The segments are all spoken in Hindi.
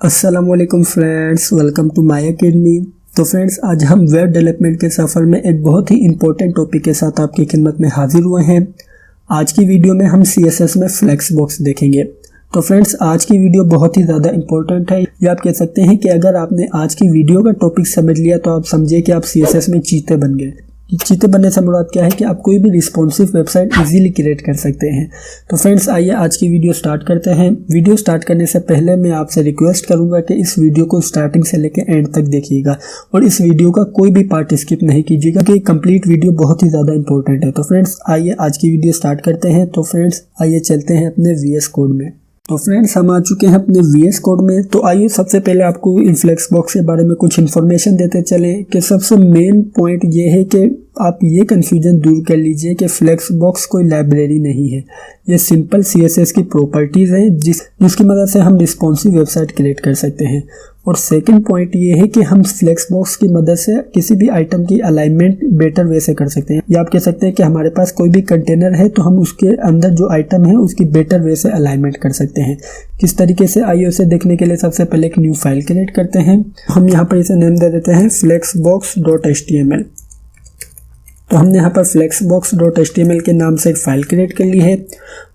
अस्सलामुअलैकुम friends, welcome to my academy. तो फ्रेंड्स, आज हम वेब डेवलपमेंट के सफ़र में एक बहुत ही इंपॉर्टेंट टॉपिक के साथ आपकी खिदमत में हाजिर हुए हैं। आज की वीडियो में हम CSS में फ्लेक्स बॉक्स देखेंगे। तो फ्रेंड्स, आज की वीडियो बहुत ही ज़्यादा इंपॉर्टेंट है। या आप कह सकते हैं कि अगर आपने आज की वीडियो का टॉपिक समझ लिया तो आप समझिए कि आप CSS में चीते बन गए। चीते बनने से मुराद क्या है कि आप कोई भी रिस्पॉन्सिव वेबसाइट इजीली क्रिएट कर सकते हैं। तो फ्रेंड्स, आइए आज की वीडियो स्टार्ट करते हैं। वीडियो स्टार्ट करने से पहले मैं आपसे रिक्वेस्ट करूंगा कि इस वीडियो को स्टार्टिंग से लेकर एंड तक देखिएगा और इस वीडियो का कोई भी पार्ट स्किप नहीं कीजिएगा कि कंप्लीट वीडियो बहुत ही ज़्यादा इंपॉर्टेंट है। तो फ्रेंड्स, आइए आज की वीडियो स्टार्ट करते हैं। तो फ्रेंड्स, आइए चलते हैं अपने VS कोड में। तो फ्रेंड्स, हम आ चुके हैं अपने VS कोड में। तो आइए सबसे पहले आपको इन फ्लेक्स बॉक्स के बारे में कुछ इन्फॉर्मेशन देते चलें कि सबसे मेन पॉइंट ये है कि आप ये कन्फ्यूजन दूर कर लीजिए कि फ्लेक्स बॉक्स कोई लाइब्रेरी नहीं है। ये सिंपल CSS की प्रॉपर्टीज़ हैं जिसकी मदद से हम रिस्पॉन्सिव वेबसाइट क्रिएट कर सकते हैं। और सेकंड पॉइंट ये है कि हम फ्लेक्स बॉक्स की मदद से किसी भी आइटम की अलाइनमेंट बेटर वे से कर सकते हैं। या आप कह सकते हैं कि हमारे पास कोई भी कंटेनर है तो हम उसके अंदर जो आइटम है उसकी बेटर वे से अलाइनमेंट कर सकते हैं। किस तरीके से, आइए उसे देखने के लिए सबसे पहले एक न्यू फाइल क्रिएट करते हैं। हम यहाँ पर इसे नेम दे देते हैं flexbox.html। तो हमने यहाँ पर flexbox.html के नाम से एक फ़ाइल क्रिएट कर ली है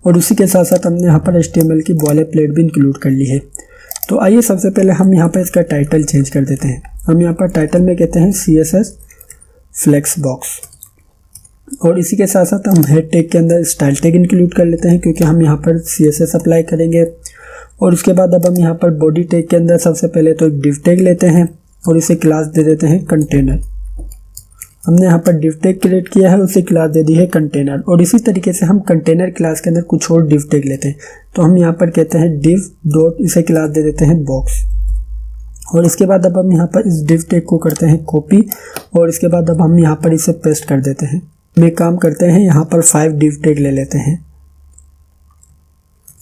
और उसी के साथ साथ हमने यहाँ पर HTML की बॉयलर प्लेट भी इंक्लूड कर ली है। तो आइए सबसे पहले हम यहाँ पर इसका टाइटल चेंज कर देते हैं। हम यहाँ पर टाइटल में कहते हैं CSS फ्लेक्सबॉक्स और इसी के साथ साथ हम हेड टैग के अंदर स्टाइल टैग इंक्लूड कर लेते हैं क्योंकि हम यहाँ पर CSS अप्लाई करेंगे। और उसके बाद अब हम यहाँ पर बॉडी टैग के अंदर सबसे पहले तो एक डिव टैग लेते हैं और इसे क्लास दे देते हैं कंटेनर। हमने यहाँ पर डिव टैग क्रिएट किया है, उसे क्लास दे दी है कंटेनर। और इसी तरीके से हम कंटेनर क्लास के अंदर कुछ और डिव टैग लेते हैं। तो हम यहाँ पर कहते हैं डिव डॉट, इसे क्लास दे देते हैं बॉक्स। और इसके बाद अब हम यहाँ पर इस डिव टैग को करते हैं कॉपी और इसके बाद अब हम यहाँ पर इसे पेस्ट कर देते हैं। हम एक काम करते हैं, यहाँ पर 5 डिव टैग ले लेते हैं।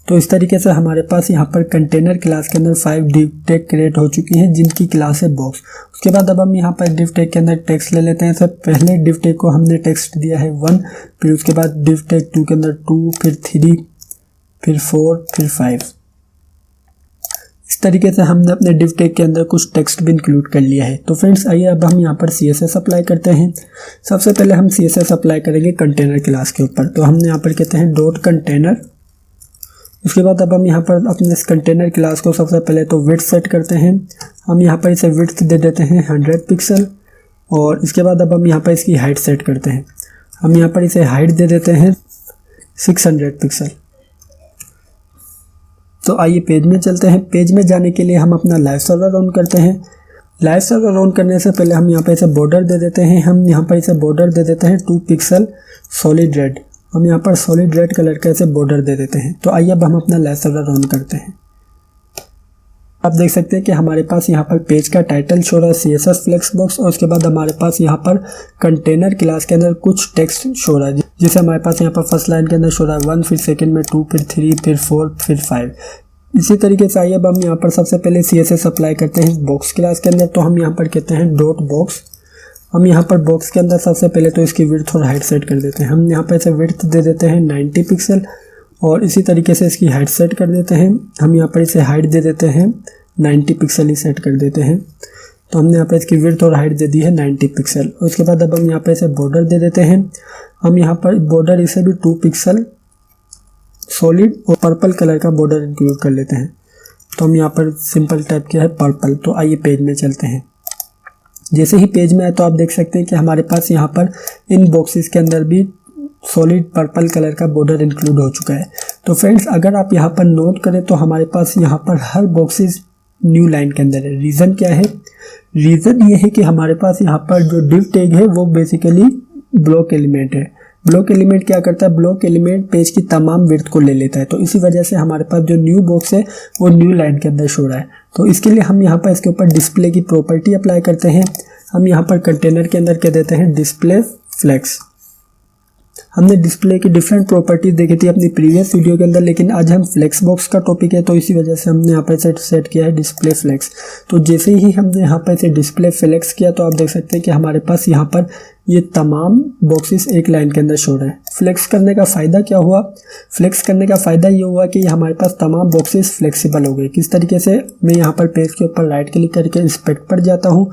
तो इस तरीके से हमारे पास यहाँ पर कंटेनर क्लास के अंदर 5 डिव टैग क्रिएट हो चुकी हैं जिनकी क्लास है बॉक्स। उसके बाद अब हम यहाँ पर डिव टैग के अंदर टेक्स्ट ले लेते हैं। सब पहले डिव टैग को हमने टेक्स्ट दिया है 1, फिर उसके बाद डिव टैग 2 के अंदर 2, फिर 3, फिर 4, फिर 5। इस तरीके से हमने अपने डिव टैग के अंदर कुछ टेक्स्ट भी इंक्लूड कर लिया है। तो फ्रेंड्स, आइए अब हम यहाँ पर CSS अप्लाई करते हैं। सबसे पहले हम CSS अप्लाई करेंगे कंटेनर क्लास के ऊपर। तो हमने यहाँ पर कहते हैं डॉट कंटेनर। उसके बाद अब हम यहाँ पर अपने इस कंटेनर क्लास को सबसे पहले तो विड्थ सेट करते हैं। हम यहाँ पर इसे विड्थ दे देते हैं 100 पिक्सल और इसके बाद अब हम यहाँ पर इसकी हाइट सेट करते हैं। हम यहाँ पर इसे हाइट दे देते हैं 600 पिक्सल। तो आइए पेज में चलते हैं। पेज में जाने के लिए हम अपना लाइव सर्वर ऑन करते हैं। लाइव सर्वर ऑन करने से पहले हम यहाँ पर इसे बॉर्डर दे देते हैं। हम यहाँ पर इसे बॉर्डर दे देते हैं 2 पिक्सल सॉलिड रेड। हम यहाँ पर सॉलिड रेड कलर का ऐसे बॉर्डर दे देते हैं। तो आइए अब हम अपना लाइव सर्वर ऑन करते हैं। आप देख सकते हैं कि हमारे पास यहाँ पर पेज का टाइटल शो रहा है CSS फ्लेक्सबॉक्स और उसके बाद हमारे पास यहाँ पर कंटेनर क्लास के अंदर कुछ टेक्स्ट शो रहा है जिसे हमारे पास यहाँ पर फर्स्ट लाइन के अंदर शो रहा है 1, फिर सेकंड में 2, फिर 3, फिर 4, फिर 5। इसी तरीके से आइए अब हम यहाँ पर सबसे पहले CSS अप्लाई करते हैं बॉक्स क्लास के अंदर। तो हम यहाँ पर कहते हैं डॉट बॉक्स। हम यहाँ पर बॉक्स के अंदर सबसे पहले तो इसकी विड्थ और हाइट सेट कर देते हैं। हम यहाँ पर इसे विड्थ दे देते हैं 90 पिक्सल और इसी तरीके से इसकी हाइट सेट कर देते हैं। हम यहाँ पर इसे हाइट दे देते हैं 90 पिक्सल ही सेट कर देते हैं। तो हमने यहाँ पर इसकी विड्थ और हाइट दे दी है 90 पिक्सल। और उसके बाद अब हम यहाँ पर इसे बॉर्डर दे देते हैं। हम यहाँ पर बॉर्डर इसे भी 2 पिक्सल सॉलिड और पर्पल कलर का बॉर्डर इंक्लूड कर लेते हैं। तो हम यहाँ पर सिंपल टाइप किया है पर्पल। तो आइए पेज में चलते हैं। जैसे ही पेज में आए तो आप देख सकते हैं कि हमारे पास यहाँ पर इन बॉक्सेस के अंदर भी सॉलिड पर्पल कलर का बॉर्डर इंक्लूड हो चुका है। तो फ्रेंड्स, अगर आप यहाँ पर नोट करें तो हमारे पास यहाँ पर हर बॉक्सेस न्यू लाइन के अंदर है। रीज़न क्या है? रीज़न ये है कि हमारे पास यहाँ पर जो डिव टैग है वो बेसिकली ब्लॉक एलिमेंट है। ब्लॉक एलिमेंट क्या करता है? ब्लॉक एलिमेंट पेज की तमाम विड्थ को ले लेता है। तो इसी वजह से हमारे पास जो न्यू बॉक्स है वो न्यू लाइन के अंदर शो रहा है। तो इसके लिए हम यहाँ पर इसके ऊपर डिस्प्ले की प्रॉपर्टी अप्लाई करते हैं। हम यहाँ पर कंटेनर के अंदर कह देते हैं डिस्प्ले फ्लेक्स। हमने डिस्प्ले की डिफरेंट प्रॉपर्टीज देखी थी अपनी प्रीवियस वीडियो के अंदर, लेकिन आज हम फ्लेक्स बॉक्स का टॉपिक है तो इसी वजह से हमने यहाँ पर सेट किया है डिस्प्ले फ्लेक्स। तो जैसे ही हमने यहाँ पर इसे डिस्प्ले फ्लेक्स किया तो आप देख सकते हैं कि हमारे पास यहाँ पर ये तमाम बॉक्सेस एक लाइन के अंदर शो रहे हैं। फ्लेक्स करने का फ़ायदा क्या हुआ? फ्लेक्स करने का फ़ायदा ये हुआ कि हमारे पास तमाम बॉक्सेस फ्लेक्सिबल हो गए। किस तरीके से? मैं यहाँ पर पेज के ऊपर राइट क्लिक करके इंस्पेक्ट पर जाता हूँ,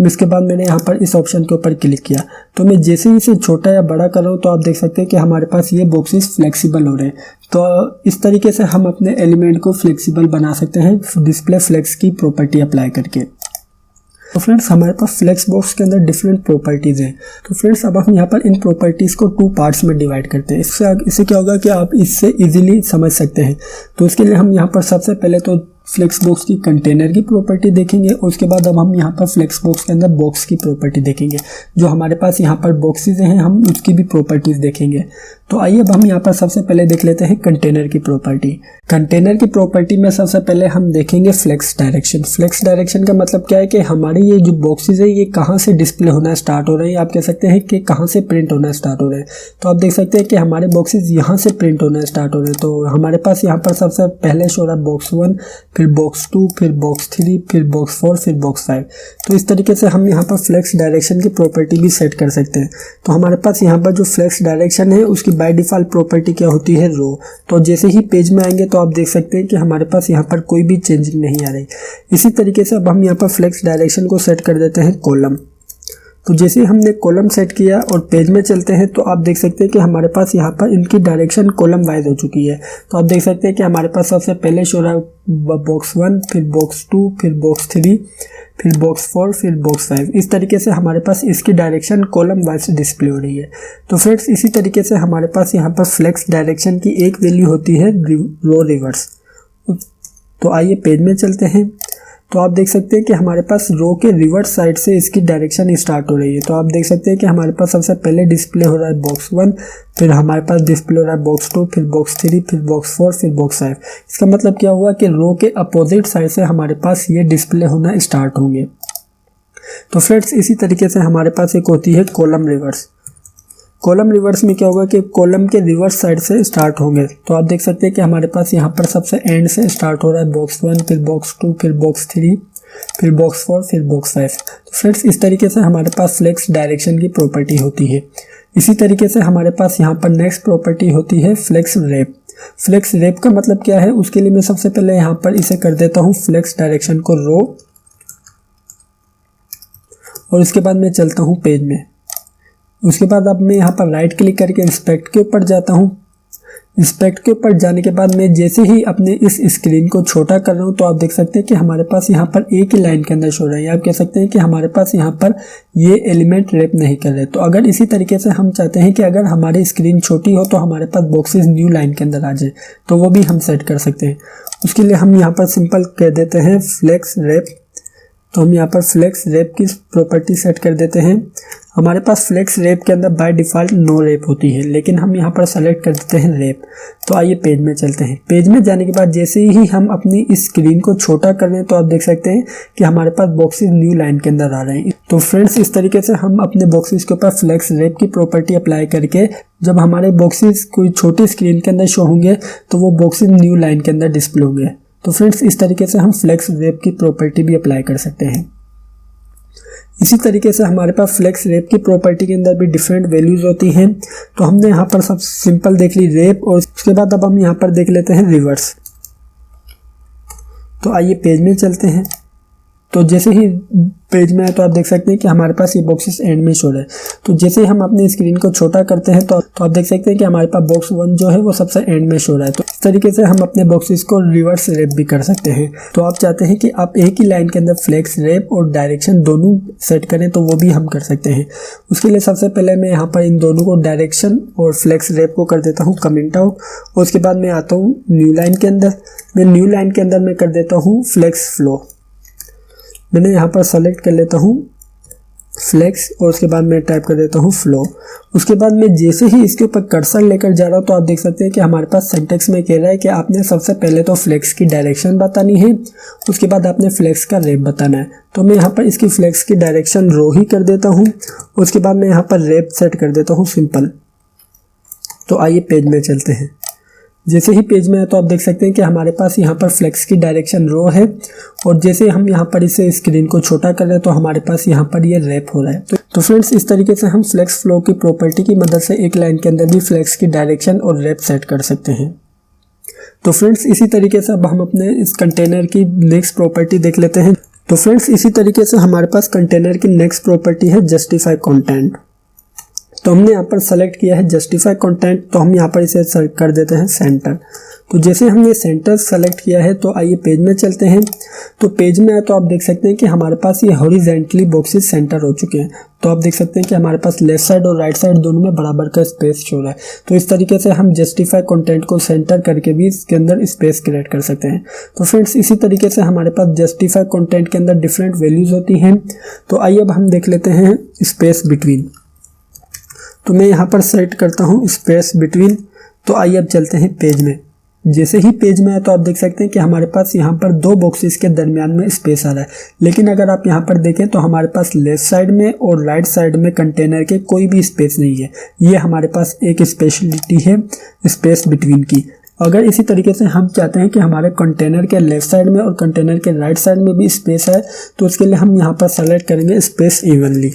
इसके बाद मैंने यहाँ पर इस ऑप्शन के ऊपर क्लिक किया, तो मैं जैसे ही इसे छोटा या बड़ा कर रहा हूँ तो आप देख सकते हैं कि हमारे पास ये बॉक्सेस फ्लेक्सिबल हो रहे हैं। तो इस तरीके से हम अपने एलिमेंट को फ्लेक्सिबल बना सकते हैं डिस्प्ले फ्लेक्स की प्रॉपर्टी अप्लाई करके। तो फ्रेंड्स हमारे पास फ्लेक्स बॉक्स के अंदर डिफरेंट प्रॉपर्टीज़ हैं। तो फ्रेंड्स अब हम यहाँ पर इन प्रॉपर्टीज़ को 2 पार्ट्स में डिवाइड करते हैं। इससे क्या होगा कि आप इससे इजीली समझ सकते हैं। तो उसके लिए हम यहाँ पर सबसे पहले तो फ्लेक्स बॉक्स की कंटेनर की प्रॉपर्टी देखेंगे और उसके बाद अब हम यहाँ पर फ्लेक्स बॉक्स के अंदर बॉक्स की प्रॉपर्टी देखेंगे। जो हमारे पास यहाँ पर बॉक्सेज हैं हम उसकी भी प्रॉपर्टीज़ देखेंगे। तो आइए अब हम यहाँ पर सबसे पहले देख लेते हैं कंटेनर की प्रॉपर्टी। कंटेनर की प्रॉपर्टी में सबसे पहले हम देखेंगे फ्लेक्स डायरेक्शन। फ्लेक्स डायरेक्शन का मतलब क्या है कि हमारे ये जो बॉक्सेज है ये कहाँ से डिस्प्ले होना स्टार्ट हो रहे हैं, आप कह सकते हैं कि कहाँ से प्रिंट होना स्टार्ट हो रहे हैं। तो आप देख सकते हैं कि हमारे बॉक्सेज यहाँ से प्रिंट होना स्टार्ट हो रहे हैं। तो हमारे पास यहाँ पर सबसे पहले शो रहा है बॉक्स 1, फिर बॉक्स 2, फिर बॉक्स 3, फिर बॉक्स 4, फिर बॉक्स 5। तो इस तरीके से हम यहाँ पर फ्लेक्स डायरेक्शन की प्रॉपर्टी भी सेट कर सकते हैं। तो हमारे पास यहाँ पर जो फ्लेक्स डायरेक्शन है उसकी बाय डिफ़ॉल्ट प्रॉपर्टी क्या होती है? रो। तो जैसे ही पेज में आएंगे तो आप देख सकते हैं कि हमारे पास यहाँ पर कोई भी चेंजिंग नहीं आ रही। इसी तरीके से अब हम यहाँ पर फ्लेक्स डायरेक्शन को सेट कर देते हैं कॉलम। तो जैसे ही हमने कॉलम सेट किया और पेज में चलते हैं तो आप देख सकते हैं कि हमारे पास यहाँ पर इनकी डायरेक्शन कॉलम वाइज हो चुकी है। तो आप देख सकते हैं कि हमारे पास सबसे पहले शो रहा है बॉक्स 1, फिर बॉक्स 2, फिर बॉक्स 3, फिर बॉक्स 4, फिर बॉक्स 5। इस तरीके से हमारे पास इसकी डायरेक्शन कॉलम वाइज डिस्प्ले हो रही है। तो फ्रेंड्स इसी तरीके से हमारे पास यहाँ पर फ्लेक्स डायरेक्शन की एक वैल्यू होती है रो रिवर्स। तो आइए पेज में चलते हैं। तो आप देख सकते हैं कि हमारे पास रो के रिवर्स साइड से इसकी डायरेक्शन स्टार्ट हो रही है। तो आप देख सकते हैं कि हमारे पास सबसे पहले डिस्प्ले हो रहा है बॉक्स 1, फिर हमारे पास डिस्प्ले हो रहा है बॉक्स 2, फिर बॉक्स 3, फिर बॉक्स 4, फिर बॉक्स 5। इसका मतलब क्या हुआ कि रो के अपोजिट साइड से हमारे पास ये डिस्प्ले होना स्टार्ट होंगे। तो फ्रेंड्स इसी तरीके से हमारे पास एक होती है कॉलम रिवर्स। कॉलम रिवर्स में क्या होगा कि कॉलम के रिवर्स साइड से स्टार्ट होंगे। तो आप देख सकते हैं कि हमारे पास यहाँ पर सबसे एंड से स्टार्ट हो रहा है बॉक्स 1, फिर बॉक्स 2, फिर बॉक्स 3, फिर बॉक्स 4, फिर बॉक्स 5। तो फ्रेंड्स इस तरीके से हमारे पास फ्लेक्स डायरेक्शन की प्रॉपर्टी होती है। इसी तरीके से हमारे पास यहाँ पर नेक्स्ट प्रॉपर्टी होती है फ्लेक्स रैप। फ्लेक्स रैप का मतलब क्या है? उसके लिए मैं सबसे पहले यहाँ पर इसे कर देता हूँ फ्लेक्स डायरेक्शन को रो, और उसके बाद मैं चलता हूँ पेज में। उसके बाद अब मैं यहाँ पर राइट क्लिक करके इंस्पेक्ट के ऊपर जाता हूँ। इंस्पेक्ट के ऊपर जाने के बाद मैं जैसे ही अपने इस स्क्रीन को छोटा कर रहा हूँ तो आप देख सकते हैं कि हमारे पास यहाँ पर एक ही लाइन के अंदर शो रहा है। आप कह सकते हैं कि हमारे पास यहाँ पर ये एलिमेंट रैप नहीं कर रहे। तो अगर इसी तरीके से हम चाहते हैं कि अगर हमारी स्क्रीन छोटी हो तो हमारे पास बॉक्सेस न्यू लाइन के अंदर आ जाए, तो वो भी हम सेट कर सकते हैं। उसके लिए हम यहाँ पर सिंपल कह देते हैं फ्लेक्स रैप। तो हम यहाँ पर फ्लेक्स रैप की प्रॉपर्टी सेट कर देते हैं। हमारे पास फ्लेक्स रैप के अंदर बाय डिफ़ॉल्ट नो रैप होती है, लेकिन हम यहाँ पर सेलेक्ट कर देते हैं रैप। तो आइए पेज में चलते हैं। पेज में जाने के बाद जैसे ही हम अपनी इस स्क्रीन को छोटा कर रहे हैं तो आप देख सकते हैं कि हमारे पास बॉक्सेस न्यू लाइन के अंदर आ रहे हैं। तो फ्रेंड्स इस तरीके से हम अपने बॉक्सेस के ऊपर फ्लेक्स रैप की प्रॉपर्टी अप्लाई करके जब हमारे बॉक्सेस कोई छोटी स्क्रीन के अंदर शो होंगे तो वो बॉक्सेस न्यू लाइन के अंदर डिस्प्ले होंगे। तो फ्रेंड्स इस तरीके से हम फ्लेक्स रैप की प्रॉपर्टी भी अप्लाई कर सकते हैं। इसी तरीके से हमारे पास फ्लेक्स रैप की प्रॉपर्टी के अंदर भी डिफरेंट वैल्यूज होती हैं। तो हमने यहाँ पर सब सिंपल देख ली रैप, और उसके बाद अब हम यहाँ पर देख लेते हैं रिवर्स। तो आइए पेज में चलते हैं। तो जैसे ही पेज में है तो आप देख सकते हैं कि हमारे पास ये बॉक्सेस एंड में शो रहे हैं। तो जैसे ही हम अपनी स्क्रीन को छोटा करते हैं तो आप देख सकते हैं कि हमारे पास बॉक्स 1 जो है वो सबसे एंड में शो रहा है। तो इस तरीके से हम अपने बॉक्सेस को रिवर्स रैप भी कर सकते हैं। तो आप चाहते हैं कि आप एक ही लाइन के अंदर फ्लेक्स रैप और डायरेक्शन दोनों सेट करें तो वो भी हम कर सकते हैं। उसके लिए सबसे पहले मैं यहाँ पर इन दोनों को डायरेक्शन और फ्लेक्स रैप को कर देता हूँ कमेंट आउट, और उसके बाद मैं आता हूँ न्यू लाइन के अंदर। मैं न्यू लाइन के अंदर मैं कर देता हूँ फ्लेक्स फ्लो। मैंने यहाँ पर सेलेक्ट कर लेता हूँ फ्लेक्स, और उसके बाद मैं टाइप कर देता हूँ फ्लो। उसके बाद मैं जैसे ही इसके ऊपर कर्सर लेकर जा रहा हूँ तो आप देख सकते हैं कि हमारे पास सिंटैक्स में कह रहा है कि आपने सबसे पहले तो फ्लेक्स की डायरेक्शन बतानी है, उसके बाद आपने फ्लेक्स का रैप बताना है। तो मैं यहाँ पर इसकी फ्लेक्स की डायरेक्शन रो ही कर देता हूँ, उसके बाद मैं यहाँ पर रैप सेट कर देता हूँ सिंपल। तो आइए पेज में चलते हैं। जैसे ही पेज में है तो आप देख सकते हैं कि हमारे पास यहाँ पर फ्लेक्स की डायरेक्शन रो है, और जैसे हम यहाँ पर इसे स्क्रीन को छोटा कर रहे हैं तो हमारे पास यहाँ पर ये रैप हो रहा है। तो फ्रेंड्स, इस तरीके से हम फ्लेक्स फ्लो की प्रॉपर्टी की मदद से एक लाइन के अंदर भी फ्लेक्स की डायरेक्शन और रैप सेट कर सकते हैं। तो फ्रेंड्स, इसी तरीके से अब हम अपने इस कंटेनर की नेक्स्ट प्रॉपर्टी देख लेते हैं। तो फ्रेंड्स, इसी तरीके से हमारे पास कंटेनर की नेक्स्ट प्रॉपर्टी है जस्टिफाई कंटेंट। तो हमने यहाँ पर सेलेक्ट किया है जस्टिफाई कंटेंट, तो हम यहाँ पर इसे सेलेक्ट कर देते हैं सेंटर। तो जैसे हमने सेंटर सेलेक्ट किया है तो आइए पेज में चलते हैं। तो पेज में आए तो आप देख सकते हैं कि हमारे पास ये हॉरिजेंटली बॉक्सेस सेंटर हो चुके हैं। तो आप देख सकते हैं कि हमारे पास लेफ्ट साइड और राइट साइड दोनों में बराबर का स्पेस शो रहा है। तो इस तरीके से हम जस्टिफाई कंटेंट को सेंटर करके भी इसके अंदर स्पेस क्रिएट कर सकते हैं। तो फ्रेंड्स, इसी तरीके से हमारे पास जस्टिफाई कंटेंट के अंदर डिफरेंट वैल्यूज होती हैं। तो आइए अब हम देख लेते हैं स्पेस बिटवीन। तो मैं यहाँ पर सेलेक्ट करता हूँ स्पेस बिटवीन। तो आइए अब चलते हैं पेज में। जैसे ही पेज में है तो आप देख सकते हैं कि हमारे पास यहाँ पर दो बॉक्सेस के दरमियान में स्पेस आ रहा है। लेकिन अगर आप यहाँ पर देखें तो हमारे पास लेफ्ट साइड में और राइट साइड में कंटेनर के कोई भी स्पेस नहीं है। ये हमारे पास एक स्पेशलिटी है स्पेस बिटवीन की। अगर इसी तरीके से हम चाहते हैं कि हमारे कंटेनर के लेफ्ट साइड में और कंटेनर के राइट साइड में भी स्पेस है, तो उसके लिए हम यहाँ पर सेलेक्ट करेंगे स्पेस इवनली।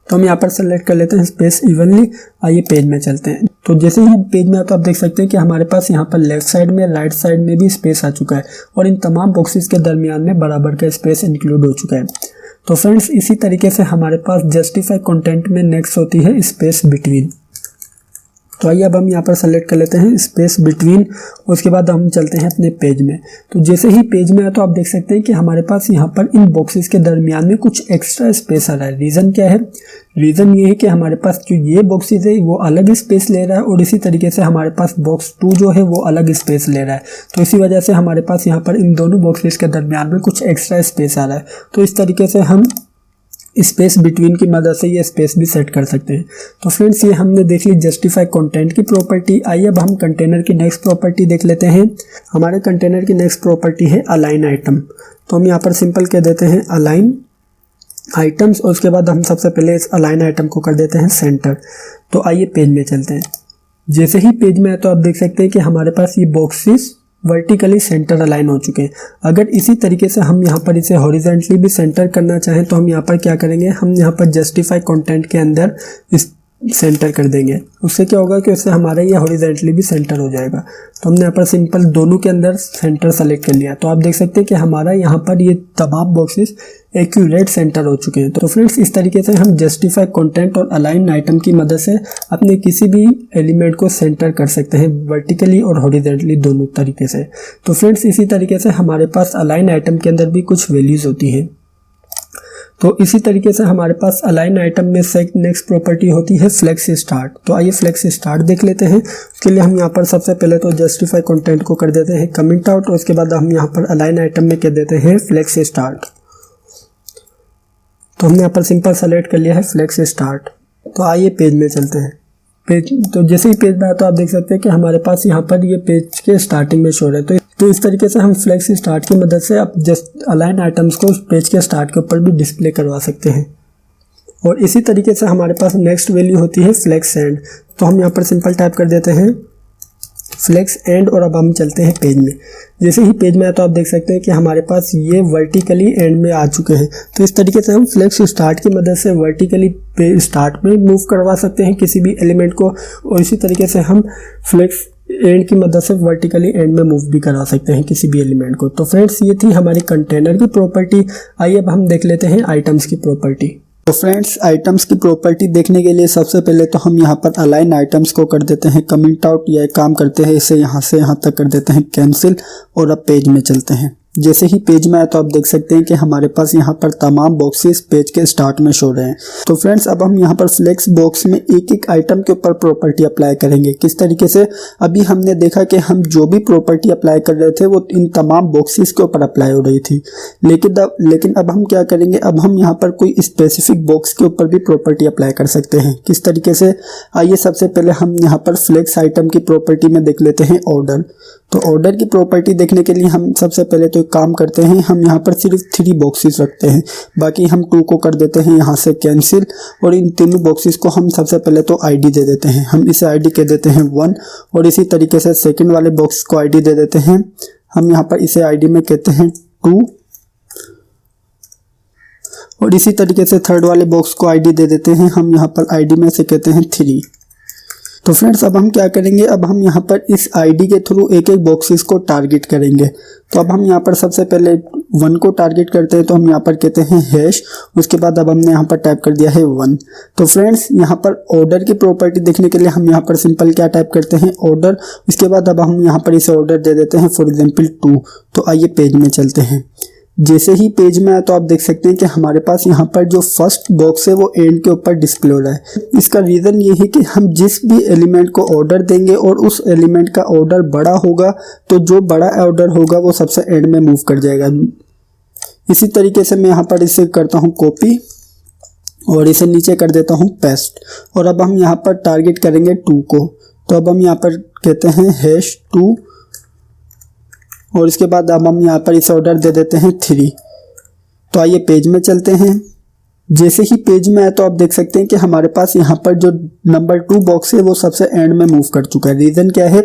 तो हम यहाँ पर सेलेक्ट कर लेते हैं स्पेस इवनली। आइए पेज में चलते हैं। तो जैसे ही हम पेज में आए तो आप देख सकते हैं कि हमारे पास यहाँ पर लेफ्ट साइड में राइट साइड में भी स्पेस आ चुका है, और इन तमाम बॉक्सेस के दरमियान में बराबर का स्पेस इंक्लूड हो चुका है। तो फ्रेंड्स, इसी तरीके से हमारे पास जस्टिफाई कंटेंट में नेक्स्ट होती है स्पेस बिटवीन। तो आइए अब हम यहाँ पर सेलेक्ट कर लेते हैं स्पेस बिटवीन। उसके बाद हम चलते हैं अपने पेज में। तो जैसे ही पेज में आए तो आप देख सकते हैं कि हमारे पास यहाँ पर इन बॉक्सेस के दरमियान में कुछ एक्स्ट्रा स्पेस आ रहा है। रीज़न क्या है? रीज़न ये है कि हमारे पास जो ये बॉक्सेस है वो अलग स्पेस ले रहा है, और इसी तरीके से हमारे पास बॉक्स 2 जो है वो अलग स्पेस ले रहा है। तो इसी वजह से हमारे पास यहाँ पर इन दोनों बॉक्सेस के दरमियान में कुछ एक्स्ट्रा स्पेस आ रहा है। तो इस तरीके से हम स्पेस बिटवीन की मदद से ये स्पेस भी सेट कर सकते हैं। तो फ्रेंड्स, ये हमने देख ली जस्टिफाई कंटेंट की प्रॉपर्टी। आइए अब हम कंटेनर की नेक्स्ट प्रॉपर्टी देख लेते हैं। हमारे कंटेनर की नेक्स्ट प्रॉपर्टी है अलाइन आइटम। तो हम यहाँ पर सिंपल कह देते हैं अलाइन आइटम्स, और उसके बाद हम सबसे पहले इस अलाइन आइटम को कर देते हैं सेंटर। तो आइए पेज में चलते हैं। जैसे ही पेज में है तो आप देख सकते हैं कि हमारे पास ये बॉक्सेस वर्टिकली सेंटर अलाइन हो चुके हैं। अगर इसी तरीके से हम यहाँ पर इसे हॉरिजेंटली भी सेंटर करना चाहें तो हम यहाँ पर क्या करेंगे, हम यहाँ पर जस्टिफाई कंटेंट के अंदर इस सेंटर कर देंगे। उससे क्या होगा कि उससे हमारा ये हॉरिजेंटली भी सेंटर हो जाएगा। तो हमने यहाँ पर सिंपल दोनों के अंदर सेंटर सेलेक्ट कर लिया। तो आप देख सकते हैं कि हमारा यहाँ पर ये तमाम बॉक्सेस एक्यूरेट सेंटर हो चुके हैं। तो फ्रेंड्स, इस तरीके से हम जस्टिफाई कंटेंट और अलाइन आइटम की मदद से अपने किसी भी एलिमेंट को सेंटर कर सकते हैं, वर्टिकली और हॉरिजेंटली दोनों तरीके से। तो फ्रेंड्स, इसी तरीके से हमारे पास अलाइन आइटम के अंदर भी कुछ वैल्यूज होती हैं। तो इसी तरीके से हमारे पास अलाइन आइटम में नेक्स्ट प्रॉपर्टी होती है फ्लेक्स स्टार्ट। तो आइए फ्लेक्स स्टार्ट देख लेते हैं। उसके लिए हम यहाँ पर सबसे पहले तो जस्टिफाई कंटेंट को कर देते हैं कमेंट आउट, और उसके बाद हम यहाँ पर अलाइन आइटम में कह देते हैं फ्लेक्स स्टार्ट। तो हमने यहाँ पर सिंपल सेलेक्ट कर लिया है फ्लेक्स स्टार्ट। तो आइए पेज में चलते हैं। तो जैसे ही पेज में आया तो आप देख सकते हैं कि हमारे पास यहाँ पर ये पेज के स्टार्टिंग में शो रहा है। तो इस तरीके से हम फ्लेक्स स्टार्ट की मदद से अब जस्ट अलाइन आइटम्स को पेज के स्टार्ट के ऊपर भी डिस्प्ले करवा सकते हैं। और इसी तरीके से हमारे पास नेक्स्ट वैल्यू होती है फ्लेक्स एंड। तो हम यहाँ पर सिंपल टाइप कर देते हैं फ्लेक्स एंड, और अब हम चलते हैं पेज में। जैसे ही पेज में आया तो आप देख सकते हैं कि हमारे पास ये वर्टिकली एंड में आ चुके हैं। तो इस तरीके से हम फ्लेक्स स्टार्ट की मदद से वर्टिकली स्टार्ट में मूव करवा सकते हैं किसी भी एलिमेंट को, और इसी तरीके से हम फ्लेक्स एंड की मदद से वर्टिकली एंड में मूव भी करा सकते हैं किसी भी एलिमेंट को। तो फ्रेंड्स, ये थी हमारी कंटेनर की प्रॉपर्टी। आइए अब हम देख लेते हैं आइटम्स की प्रॉपर्टी। तो फ्रेंड्स, आइटम्स की प्रॉपर्टी देखने के लिए सबसे पहले तो हम यहाँ पर अलाइन आइटम्स को कर देते हैं कमेंट आउट, या एक काम करते हैं इसे यहाँ से यहाँ तक कर देते हैं कैंसिल, और अब पेज में चलते हैं। जैसे ही पेज में आया तो आप देख सकते हैं कि हमारे पास यहाँ पर तमाम बॉक्सेस पेज के स्टार्ट में शो रहे हैं। तो फ्रेंड्स, अब हम यहाँ पर फ्लेक्स बॉक्स में एक एक आइटम के ऊपर प्रॉपर्टी अप्लाई करेंगे। किस तरीके से? अभी हमने देखा कि हम जो भी प्रॉपर्टी अप्लाई कर रहे थे वो इन तमाम बॉक्सेस के ऊपर अप्लाई हो रही थी, लेकिन अब हम क्या करेंगे, अब हम यहाँ पर कोई स्पेसिफिक बॉक्स के ऊपर भी प्रॉपर्टी अप्लाई कर सकते हैं। किस तरीके से? आइए सबसे पहले हम यहाँ पर फ्लेक्स आइटम की प्रॉपर्टी में देख लेते हैं ऑर्डर। तो ऑर्डर की प्रॉपर्टी देखने के लिए हम सबसे पहले तो एक काम करते हैं, हम यहाँ पर सिर्फ 3 बॉक्सेस रखते हैं, बाकी हम 2 को कर देते हैं यहाँ से कैंसिल, और इन तीनों बॉक्सेस को हम सबसे पहले तो आईडी दे देते हैं। हम इसे आईडी कह देते हैं 1, और इसी तरीके से सेकंड वाले बॉक्स को आईडी दे देते हैं, हम यहाँ पर इसे आईडी में कहते हैं 2, और इसी तरीके से थर्ड वाले बॉक्स को आईडी दे देते हैं, हम यहाँ पर आईडी में से कहते हैं 3। तो फ्रेंड्स अब हम क्या करेंगे, अब हम यहाँ पर इस आईडी के थ्रू एक एक बॉक्सेस को टारगेट करेंगे। तो अब हम यहाँ पर सबसे पहले 1 को टारगेट करते हैं, तो हम यहाँ पर कहते हैं हैश, उसके बाद अब हमने यहाँ पर टाइप कर दिया है 1। तो फ्रेंड्स यहाँ पर ऑर्डर की प्रॉपर्टी देखने के लिए हम यहाँ पर सिंपल क्या टाइप करते हैं, ऑर्डर, उसके बाद अब हम यहाँ पर इसे ऑर्डर दे देते हैं फॉर एग्जाम्पल 2। तो आइए पेज में चलते हैं। जैसे ही पेज में आया तो आप देख सकते हैं कि हमारे पास यहाँ पर जो फर्स्ट बॉक्स है वो एंड के ऊपर डिस्प्ले हो रहा है। इसका रीज़न ये है कि हम जिस भी एलिमेंट को ऑर्डर देंगे और उस एलिमेंट का ऑर्डर बड़ा होगा तो जो बड़ा ऑर्डर होगा वो सबसे एंड में मूव कर जाएगा। इसी तरीके से मैं यहाँ पर इसे करता हूँ कॉपी और इसे नीचे कर देता हूँ पेस्ट, और अब हम यहाँ पर टारगेट करेंगे 2 को। तो अब हम यहाँ पर कहते हैं हैश 2, और इसके बाद अब हम यहाँ पर इसे ऑर्डर दे देते हैं 3। तो आइए पेज में चलते हैं। जैसे ही पेज में आए तो आप देख सकते हैं कि हमारे पास यहाँ पर जो नंबर 2 बॉक्स है वो सबसे एंड में मूव कर चुका है। रीज़न क्या है,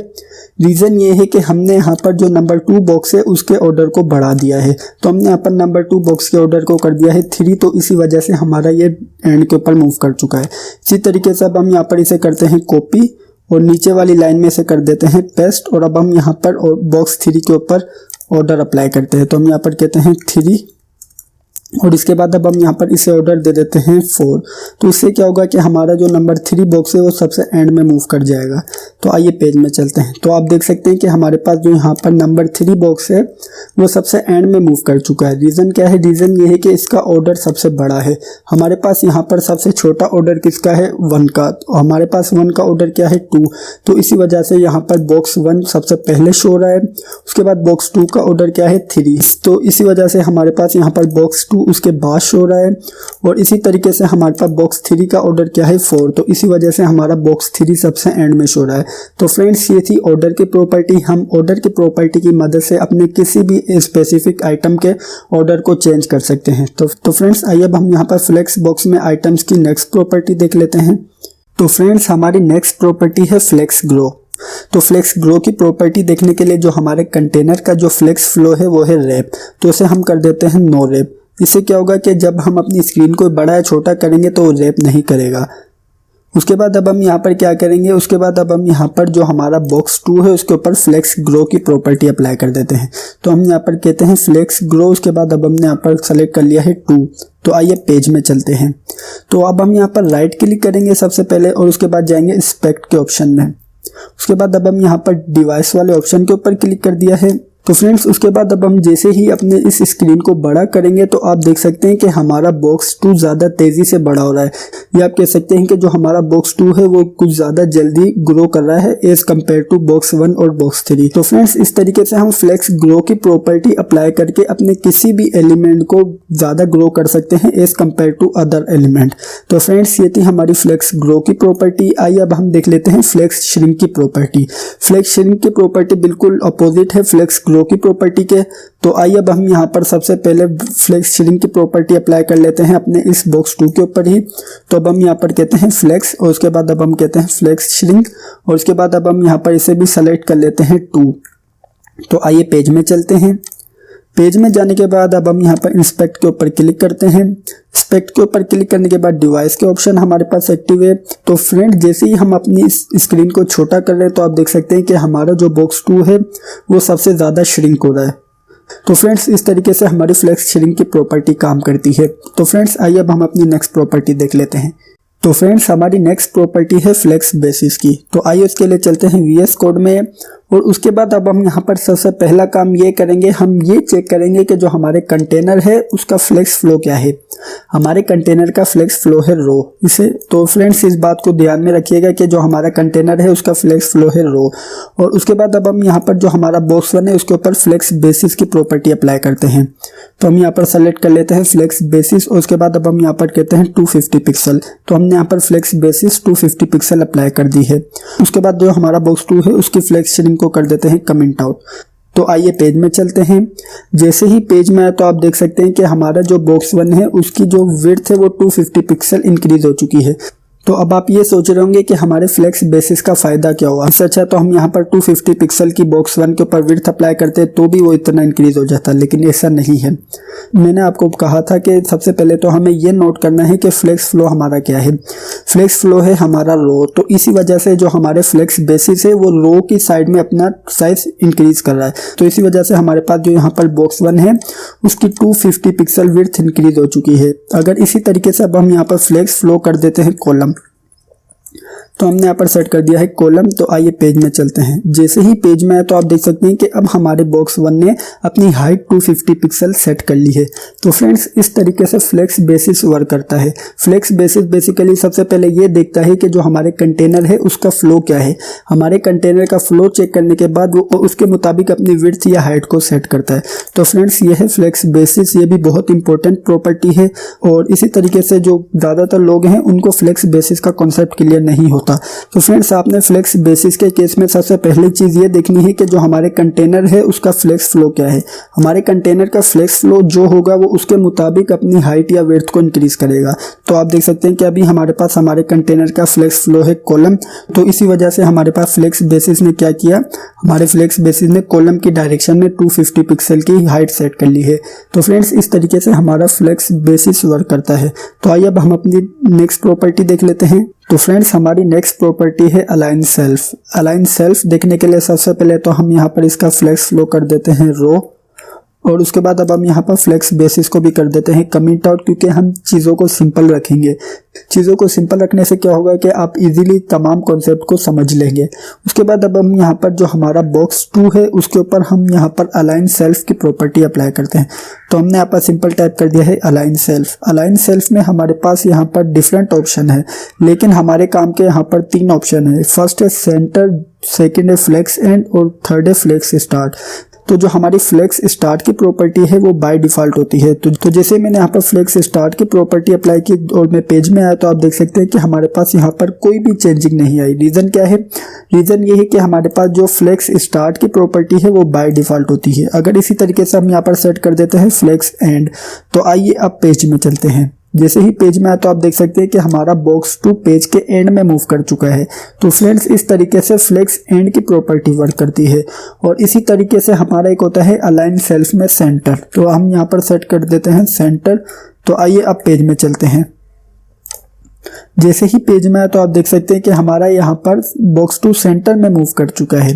रीज़न ये है कि हमने यहाँ पर जो नंबर 2 बॉक्स है उसके ऑर्डर को बढ़ा दिया है। तो हमने यहाँ पर नंबर 2 बॉक्स के ऑर्डर को कर दिया है 3, तो इसी वजह से हमारा ये एंड के ऊपर मूव कर चुका है। इसी तरीके से अब हम यहाँ पर इसे करते हैं कॉपी और नीचे वाली लाइन में से कर देते हैं पेस्ट, और अब हम यहाँ पर बॉक्स 3 के ऊपर ऑर्डर अप्लाई करते हैं। तो हम यहाँ पर कहते हैं 3, और इसके बाद अब हम यहाँ पर इसे ऑर्डर दे देते हैं 4। तो इससे क्या होगा कि हमारा जो नंबर 3 बॉक्स है वो सबसे एंड में मूव कर जाएगा। तो आइए पेज में चलते हैं। तो आप देख सकते हैं कि हमारे पास जो यहाँ पर नंबर 3 बॉक्स है वो सबसे एंड में मूव कर चुका है। रीज़न क्या है, रीज़न ये है कि इसका ऑर्डर सबसे बड़ा है। हमारे पास यहाँ पर सबसे छोटा ऑर्डर किसका है, 1 का। तो हमारे पास 1 का ऑर्डर क्या है, 2। तो इसी वजह से यहाँ पर बॉक्स 1 सबसे पहले शो हो रहा है, उसके बाद बॉक्स 2 का ऑर्डर क्या है, 3। तो इसी वजह से हमारे पास यहाँ पर बॉक्स 2 उसके बाद शो रहा है, और इसी तरीके से हमारे पास बॉक्स 3 का ऑर्डर क्या है, 4। तो इसी वजह से हमारा बॉक्स 3 सबसे एंड में शो रहा है। तो फ्रेंड्स ये थी ऑर्डर की प्रॉपर्टी। हम ऑर्डर की प्रॉपर्टी की मदद से अपने किसी भी स्पेसिफिक आइटम के ऑर्डर को चेंज कर सकते हैं। तो फ्रेंड्स आइए अब हम यहाँ पर फ्लेक्स बॉक्स में आइटम्स की नेक्स्ट प्रॉपर्टी देख लेते हैं। तो फ्रेंड्स हमारी नेक्स्ट प्रॉपर्टी है फ्लेक्स ग्रो। तो फ्लेक्स ग्रो की प्रॉपर्टी देखने के लिए जो हमारे कंटेनर का जो फ्लेक्स फ्लो है वो है रैप। तो इसे हम कर देते हैं नो रैप। इससे क्या होगा कि जब हम अपनी स्क्रीन को बड़ा या छोटा करेंगे तो वो रैप नहीं करेगा। उसके बाद अब हम यहाँ पर क्या करेंगे, उसके बाद अब हम यहाँ पर जो हमारा बॉक्स 2 है उसके ऊपर फ्लेक्स ग्रो की प्रॉपर्टी अप्लाई कर देते हैं। तो हम यहाँ पर कहते हैं फ्लेक्स ग्रो, उसके बाद अब हमने यहाँ पर सेलेक्ट कर लिया है 2। तो आइए पेज में चलते हैं। तो अब हम यहाँ पर राइट क्लिक करेंगे सबसे पहले, और उसके बाद जाएंगे इंस्पेक्ट के ऑप्शन में। उसके बाद अब हम यहाँ पर डिवाइस वाले ऑप्शन के ऊपर क्लिक कर दिया है। तो फ्रेंड्स उसके बाद अब हम जैसे ही अपने इस स्क्रीन को बड़ा करेंगे तो आप देख सकते हैं कि हमारा बॉक्स 2 ज़्यादा तेज़ी से बड़ा हो रहा है, या आप कह सकते हैं कि जो हमारा बॉक्स 2 है वो कुछ ज़्यादा जल्दी ग्रो कर रहा है एज़ कम्पेयर टू बॉक्स 1 और बॉक्स 3। तो फ्रेंड्स इस तरीके से हम फ्लेक्स ग्रो की प्रॉपर्टी अप्लाई करके अपने किसी भी एलिमेंट को ज़्यादा ग्रो कर सकते हैं as compare to other element. तो फ्रेंड्स ये थी हमारी फ्लेक्स ग्रो की प्रॉपर्टी। आइए अब हम देख लेते हैं फ्लेक्स श्रिंक की प्रॉपर्टी। फ्लेक्स श्रिंक की प्रॉपर्टी बिल्कुल अपोजिट है फ्लेक्स ग्रो की प्रॉपर्टी के। तो आइए अब हम यहाँ पर सबसे पहले फ्लेक्स श्रिंक की प्रॉपर्टी अप्लाई कर लेते हैं अपने इस बॉक्स 2 के ऊपर ही। तो अब हम यहाँ पर कहते हैं फ्लेक्स, और उसके बाद अब हम कहते हैं फ्लेक्स श्रिंक, और उसके बाद अब हम यहाँ पर इसे भी सेलेक्ट कर लेते हैं 2। तो आइए पेज में चलते हैं। पेज में जाने के बाद अब हम यहाँ पर इंस्पेक्ट के ऊपर क्लिक करते हैं। इंस्पेक्ट के ऊपर क्लिक करने के बाद डिवाइस के ऑप्शन हमारे पास एक्टिव है। तो फ्रेंड जैसे ही हम अपनी स्क्रीन को छोटा कर रहे हैं तो आप देख सकते हैं कि हमारा जो बॉक्स 2 है वो सबसे ज़्यादा श्रिंक हो रहा है। तो फ्रेंड्स इस तरीके से हमारी फ्लेक्स श्रिंक की प्रॉपर्टी काम करती है। तो फ्रेंड्स आइए अब हम अपनी नेक्स्ट प्रॉपर्टी देख लेते हैं। तो फ्रेंड्स हमारी नेक्स्ट प्रॉपर्टी है फ्लेक्स बेसिस की। तो आइए उसके लिए चलते हैं VS कोड में, और उसके बाद अब हम यहाँ पर सबसे पहला काम ये करेंगे, हम ये चेक करेंगे कि जो हमारे कंटेनर है उसका फ्लेक्स फ्लो क्या है। हमारे कंटेनर का फ्लेक्स फ्लो है रो। इसे तो फ्रेंड्स इस बात को ध्यान में रखिएगा कि जो हमारा कंटेनर है उसका फ्लेक्स फ्लो है रो। और उसके बाद अब हम यहाँ पर जो हमारा बॉक्स वन है उसके ऊपर फ्लेक्स बेसिस की प्रॉपर्टी अप्लाई करते हैं। तो हम यहाँ पर सेलेक्ट कर लेते हैं फ्लेक्स बेसिस और उसके बाद अब हम यहाँ पर कहते हैं 250 पिक्सल। तो हमने यहाँ पर फ्लेक्स बेसिस 250 पिक्सल अप्लाई कर दी है। उसके बाद जो हमारा बॉक्स 2 है उसकी फ्लेक्स शेडिंग को कर देते हैं कमेंट आउट। तो आइए पेज में चलते हैं। जैसे ही पेज में आए तो आप देख सकते हैं कि हमारा जो बॉक्स वन है उसकी जो विड्थ है वो 250 पिक्सल इंक्रीज हो चुकी है। तो अब आप ये सोच रहे होंगे कि हमारे फ्लेक्स बेसिस का फायदा क्या हुआ। इससे अच्छा तो हम यहाँ पर 250 पिक्सल की बॉक्स वन के ऊपर विड्थ अप्लाई करते तो भी वो इतना इंक्रीज हो जाता, लेकिन ऐसा नहीं है। मैंने आपको कहा था कि सबसे पहले तो हमें ये नोट करना है कि फ्लेक्स फ्लो हमारा क्या है। फ्लेक्स फ्लो है हमारा रो। तो इसी वजह से जो हमारे फ्लेक्स बेसिस है वो रो की साइड में अपना साइज इंक्रीज कर रहा है। तो इसी वजह से हमारे पास जो यहाँ पर बॉक्स वन है उसकी 250 पिक्सल विड्थ इंक्रीज हो चुकी है। अगर इसी तरीके से अब हम यहाँ पर फ्लेक्स फ्लो कर देते हैं कॉलम, तो हमने यहाँ पर सेट कर दिया है कॉलम। तो आइए पेज में चलते हैं। जैसे ही पेज में आए तो आप देख सकते हैं कि अब हमारे बॉक्स वन ने अपनी हाइट 250 पिक्सल सेट कर ली है। तो फ्रेंड्स इस तरीके से फ्लेक्स बेसिस वर्क करता है। फ्लेक्स बेसिस बेसिकली सबसे पहले ये देखता है कि जो हमारे कंटेनर है उसका फ्लो क्या है। हमारे कंटेनर का फ्लो चेक करने के बाद वो उसके मुताबिक अपनी विड्थ या हाइट को सेट करता है। तो फ्रेंड्स ये है फ्लेक्स बेसिस। ये भी बहुत इंपॉर्टेंट प्रॉपर्टी है और इसी तरीके से जो ज़्यादातर लोग हैं उनको फ्लेक्स बेसिस का कॉन्सेप्ट क्लियर नहीं होता। तो फ्रेंड्स आपने फ्लेक्स बेसिस के केस में सबसे पहली चीज ये देखनी है कि जो हमारे कंटेनर है उसका फ्लेक्स फ्लो क्या है। हमारे कंटेनर का फ्लेक्स फ्लो जो होगा वो उसके मुताबिक अपनी हाइट या विड्थ को इंक्रीज करेगा। तो आप देख सकते हैं कि अभी हमारे पास हमारे कंटेनर का फ्लेक्स फ्लो है कॉलम। तो इसी वजह से हमारे पास फ्लेक्स बेसिस ने क्या किया, हमारे फ्लेक्स बेसिस ने कॉलम की डायरेक्शन में 250 पिक्सल की हाइट सेट कर ली है। तो फ्रेंड्स इस तरीके से हमारा फ्लेक्स बेसिस वर्क करता है। तो आइए अब हम अपनी नेक्स्ट प्रॉपर्टी देख लेते हैं। तो फ्रेंड्स हमारी नेक्स्ट प्रॉपर्टी है अलाइन सेल्फ। अलाइन सेल्फ देखने के लिए सबसे पहले तो हम यहाँ पर इसका फ्लेक्स फ्लो कर देते हैं रो और उसके बाद अब हम यहाँ पर फ्लेक्स बेसिस को भी कर देते हैं कमेंट आउट, क्योंकि हम चीज़ों को सिंपल रखेंगे। चीज़ों को सिंपल रखने से क्या होगा कि आप इजीली तमाम कॉन्सेप्ट को समझ लेंगे। उसके बाद अब हम यहाँ पर जो हमारा बॉक्स 2 है उसके ऊपर हम यहाँ पर अलाइन सेल्फ की प्रॉपर्टी अप्लाई करते हैं। तो हमने यहाँ पर सिंपल टाइप कर दिया है अलाइन सेल्फ। अलाइन सेल्फ में हमारे पास यहाँ पर डिफरेंट ऑप्शन है, लेकिन हमारे काम के यहाँ पर 3 ऑप्शन है। फर्स्ट है सेंटर, सेकेंड है फ्लेक्स एंड और थर्ड है फ्लेक्स स्टार्ट। तो जो हमारी फ्लेक्स स्टार्ट की प्रॉपर्टी है वो बाय डिफॉल्ट होती है। तो जैसे मैंने यहाँ पर फ्लेक्स स्टार्ट की प्रॉपर्टी अप्लाई की और मैं पेज में आया तो आप देख सकते हैं कि हमारे पास यहाँ पर कोई भी चेंजिंग नहीं आई। रीज़न क्या है? रीज़न ये है कि हमारे पास जो फ्लेक्स स्टार्ट की प्रॉपर्टी है वो बाय डिफॉल्ट होती है। अगर इसी तरीके से हम यहाँ पर सेट कर देते हैं फ्लेक्स एंड, तो आइए अब पेज में चलते हैं। जैसे ही पेज में आया तो आप देख सकते हैं कि हमारा बॉक्स 2 पेज के एंड में मूव कर चुका है। तो फ्रेंड्स इस तरीके से फ्लेक्स एंड की प्रॉपर्टी वर्क करती है। और इसी तरीके से हमारा एक होता है अलाइन सेल्फ में सेंटर। तो हम यहाँ पर सेट कर देते हैं सेंटर। तो आइए अब पेज में चलते हैं। जैसे ही पेज में आया तो आप देख सकते हैं कि हमारा यहाँ पर बॉक्स 2 सेंटर में मूव कर चुका है।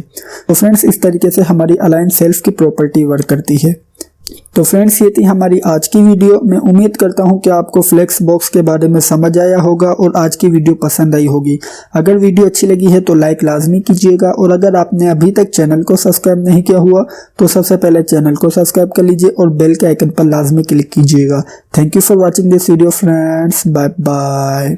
तो फ्रेंड्स इस तरीके से हमारी अलाइन सेल्फ की प्रॉपर्टी वर्क करती है। तो फ्रेंड्स ये थी हमारी आज की वीडियो। मैं उम्मीद करता हूँ कि आपको फ्लेक्स बॉक्स के बारे में समझ आया होगा और आज की वीडियो पसंद आई होगी। अगर वीडियो अच्छी लगी है तो लाइक लाजमी कीजिएगा और अगर आपने अभी तक चैनल को सब्सक्राइब नहीं किया हुआ तो सबसे पहले चैनल को सब्सक्राइब कर लीजिए और बेल के आइकन पर लाजमी क्लिक कीजिएगा। Thank you for watching this video friends. Bye bye.